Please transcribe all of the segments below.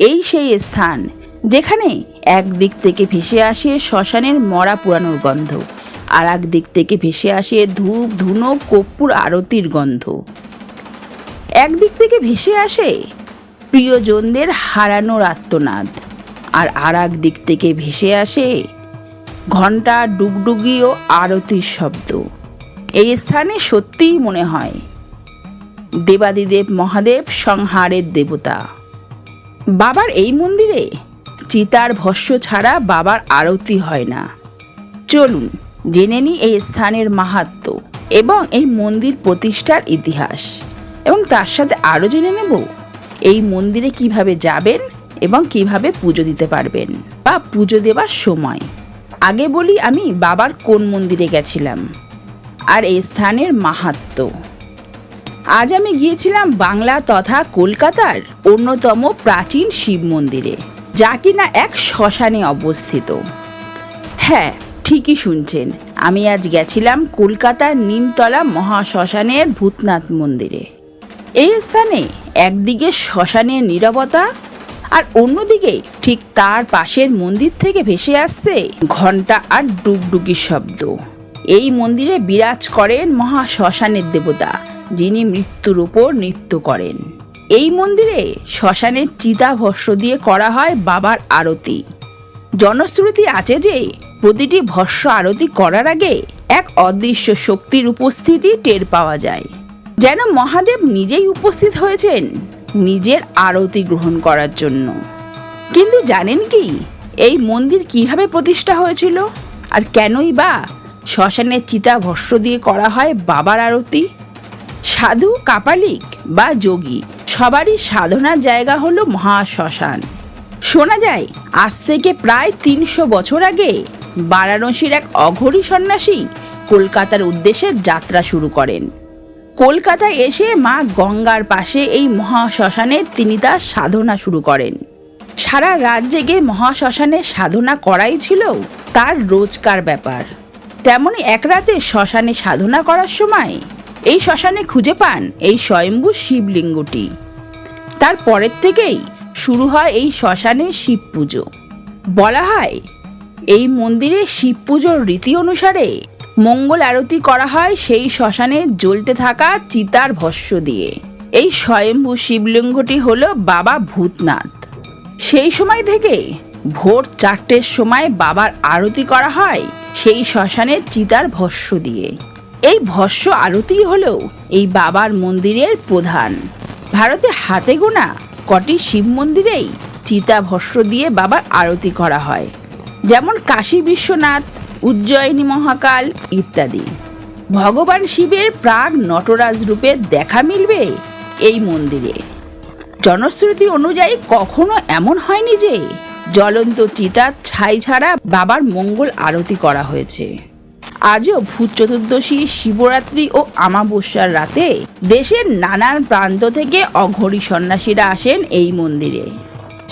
এই সেই স্থান যেখানে একদিক থেকে ভেসে আসে শ্মশানের মরা পুরানোর গন্ধ, আর এক দিক থেকে ভেসে আসে ধূপ ধুনো কর্পূর আরতির গন্ধ। একদিক থেকে ভেসে আসে প্রিয়জনদের হারানোর আর্তনাদ, আর এক দিক থেকে ভেসে আসে ঘণ্টা ডুগডুগি ও আরতির শব্দ। এই স্থানে সত্যিই মনে হয় দেবাদিদেব মহাদেব সংহারের দেবতা। বাবার এই মন্দিরে চিতার ভস্য ছাড়া বাবার আরতি হয় না। চলুন জেনে নিই এই স্থানের মাহাত্ম্য এবং এই মন্দির প্রতিষ্ঠার ইতিহাস, এবং তার সাথে আরও জেনে নেব এই মন্দিরে কিভাবে যাবেন এবং কিভাবে পুজো দিতে পারবেন বা পুজো দেওয়ার সময়। আগে বলি আমি বাবার কোন মন্দিরে গেছিলাম আর এই স্থানের মাহাত্ম্য। আজ আমি গিয়েছিলাম বাংলা তথা কলকাতার অন্যতম প্রাচীন শিব মন্দিরে, যা কিনা এক শ্মশানে অবস্থিত। হ্যাঁ, ঠিকই শুনছেন, আমি আজ গেছিলাম কলকাতার নিমতলা মহাশ্মশানের ভূতনাথ মন্দিরে। এই স্থানে একদিকে শ্মশানের নীরবতা আর অন্যদিকে ঠিক তার পাশের মন্দির থেকে ভেসে আসছে ঘণ্টা আর ডুগডুগির শব্দ। এই মন্দিরে বিরাজ করেন মহাশ্মশানের দেবতা, যিনি মৃত্যুর উপর নৃত্য করেন। এই মন্দিরে শ্মশানের চিতা ভস্য দিয়ে করা হয় বাবার আরতি। জনশ্রুতি আছে যে প্রতিটি ভস্য আরতি করার আগে এক অদৃশ্য শক্তির উপস্থিতি টের পাওয়া যায়, যেন মহাদেব নিজেই উপস্থিত হয়েছেন নিজের আরতি গ্রহণ করার জন্য। কিন্তু জানেন কি এই মন্দির কিভাবে প্রতিষ্ঠা হয়েছিল, আর কেনই বা শ্মশানের চিতা ভস্য দিয়ে করা হয় বাবার আরতি? সাধু, কাপালিক বা যোগী সবারই সাধনার জায়গা হলো মহাশ্মশান। শোনা যায় আজ থেকে প্রায় ৩০০ বছর আগে বারাণসীর এক অঘরী সন্ন্যাসী কলকাতার উদ্দেশ্যে যাত্রা শুরু করেন। কলকাতায় এসে মা গঙ্গার পাশে এই মহাশ্মশানে তিনি তার সাধনা শুরু করেন। সারা রাত জেগে মহাশ্মশানে সাধনা করাই ছিল তার রোজকার ব্যাপার। তেমনি এক রাতে শ্মশানে সাধনা করার সময় এই শ্মশানে খুঁজে পান এই স্বয়ম্ভু শিবলিঙ্গটি। তার পরের থেকেই শুরু হয় এই শ্মশানে শিব পুজো। বলা হয় এই মন্দিরে শিব পুজোর রীতি অনুসারে মঙ্গল আরতি করা হয় সেই শ্মশানে জ্বলতে থাকা চিতার ভস্য দিয়ে। এই স্বয়ম্ভু শিবলিঙ্গটি হলো বাবা ভূতনাথ। সেই সময় থেকে ভোর 4টের সময় বাবার আরতি করা হয় সেই শ্মশানের চিতার ভস্য দিয়ে। এই ভস্য আরতি হলো এই বাবার মন্দিরের প্রধান। ভারতে হাতে গোনা কটি শিব মন্দিরেই চিতা ভস্য দিয়ে বাবার আরতি করা হয়, যেমন কাশী বিশ্বনাথ, উজ্জয়িনী মহাকাল ইত্যাদি। ভগবান শিবের প্রাগ নটরাজ রূপে দেখা মিলবে এই মন্দিরে। জনশ্রুতি অনুযায়ী কখনো এমন হয়নি যে জ্বলন্ত চিতার ছাই ছাড়া বাবার মঙ্গল আরতি করা হয়েছে। আজও ভূত চতুর্দশী, শিবরাত্রি ও আমাবস্যার রাতে দেশের নানান প্রান্ত থেকে অঘরী সন্ন্যাসীরা আসেন এই মন্দিরে।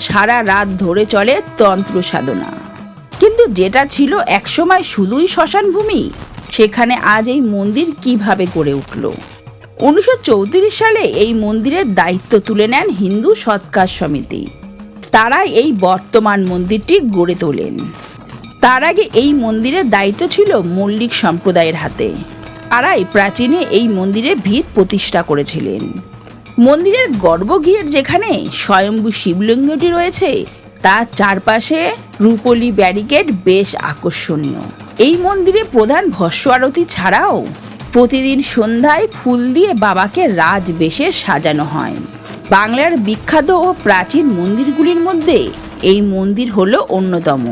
সারা রাত ধরে চলে তন্ত্র সাধনা। কিন্তু যেটা ছিল একসময় শুধুই শ্মশান ভূমি, সেখানে আজ এই মন্দির কিভাবে গড়ে উঠল? 1934 সালে এই মন্দিরের দায়িত্ব তুলে নেন হিন্দু সৎকার সমিতি। তারাই এই বর্তমান মন্দিরটি গড়ে তোলেন। তার আগে এই মন্দিরের দায়িত্ব ছিল মল্লিক সম্প্রদায়ের হাতে। তারাই প্রাচীনে এই মন্দিরে ভিত প্রতিষ্ঠা করেছিলেন। মন্দিরের গর্ভগৃহের যেখানে স্বয়ম্ভু শিবলিঙ্গটি রয়েছে তার চারপাশে রূপলি ব্যারিকেড বেশ আকর্ষণীয়। এই মন্দিরে প্রধান ভস্য আরতি ছাড়াও প্রতিদিন সন্ধ্যায় ফুল দিয়ে বাবাকে রাজবেশে সাজানো হয়। বাংলার বিখ্যাত ও প্রাচীন মন্দিরগুলির মধ্যে এই মন্দির হলো অন্যতম,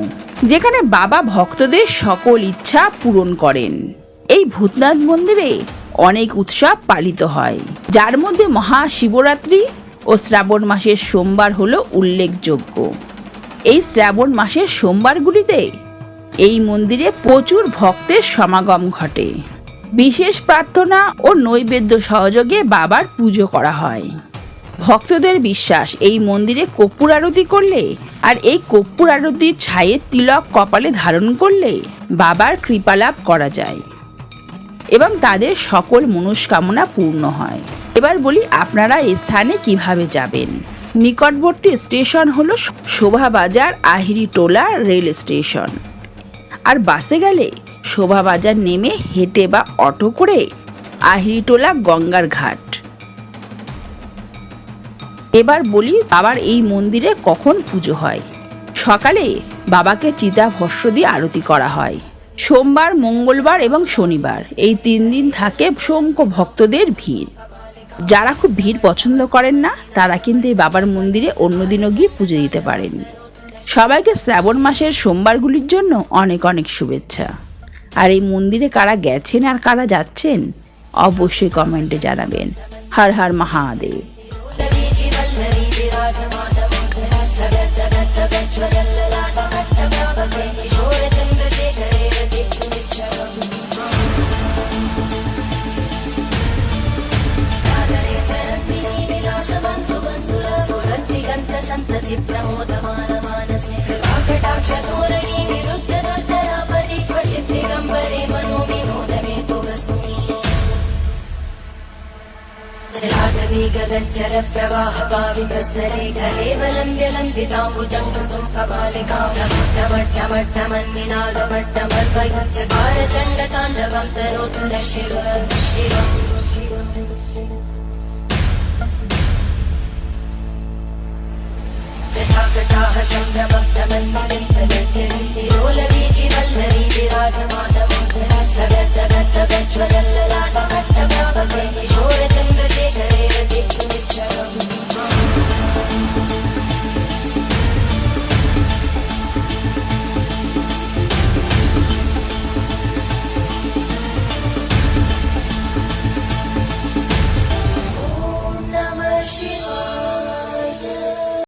যেখানে বাবা ভক্তদের সকল ইচ্ছা পূরণ করেন। এই ভূতনাথ মন্দিরে অনেক উৎসব পালিত হয়, যার মধ্যে মহাশিবরাত্রি ও শ্রাবণ মাসের সোমবার হলো উল্লেখযোগ্য। এই শ্রাবণ মাসের সোমবারগুলিতে এই মন্দিরে প্রচুর ভক্তের সমাগম ঘটে। বিশেষ প্রার্থনা ও নৈবেদ্য সহযোগে বাবার পুজো করা হয়। ভক্তদের বিশ্বাস এই মন্দিরে কর্পূর আরতি করলে আর এই কর্পূর আরতির ছায়ের তিলক কপালে ধারণ করলে বাবার কৃপালাভ করা যায় এবং তাদের সকল মনস্কামনা পূর্ণ হয়। এবার বলি আপনারা এই স্থানে কিভাবে যাবেন। নিকটবর্তী স্টেশন হলো শোভাবাজার আহিরিটোলা রেল স্টেশন। আর বাসে গেলে শোভাবাজার নেমে হেঁটে বা অটো করে আহিরিটোলা গঙ্গার ঘাট। এবার বলি বাবার এই মন্দিরে কখন পুজো হয়। সকালে বাবাকে চিতা ভস্ম দিয়ে আরতি করা হয়। সোমবার, মঙ্গলবার এবং শনিবার এই 3 দিন থাকে অসংখ্য ভক্তদের ভিড়। যারা খুব ভিড় পছন্দ করেন না তারা কিন্তু এই বাবার মন্দিরে অন্যদিনও গিয়ে পুজো দিতে পারেন। সবাইকে শ্রাবণ মাসের সোমবারগুলির জন্য অনেক অনেক শুভেচ্ছা। আর এই মন্দিরে কারা গেছেন আর কারা যাচ্ছেন অবশ্যই কমেন্টে জানাবেন। হর হর মহাদেব। संतति प्रमोदमान मानसे कृपाकटाक्ष धोरणी विरुद्ध दुर्धरापरि क्वचित् दिगम्बरे मनो विनोदमे तु वस्तुनि जलाधवी गगनचर प्रवाह पावितस्तरे घरे वलम्ब्य लम्बिताम्बुजं कृतं कपालिकां डमट्टमट्टमन्निनादमट्टमर्वयुच्चकार चण्डताण्डवं तनोतु न शिव जटाकटाः सम्भ्रमब्धमन्मलिन्दगच्छन्ति लोलवीचि वल्लरी विराजमानमोदरद्धगद्धगद्धगज्ज्वलल्ललाटकट्टप्रापके किशोरचन्द्रशेखरे रतिक्षुमिच्छरम्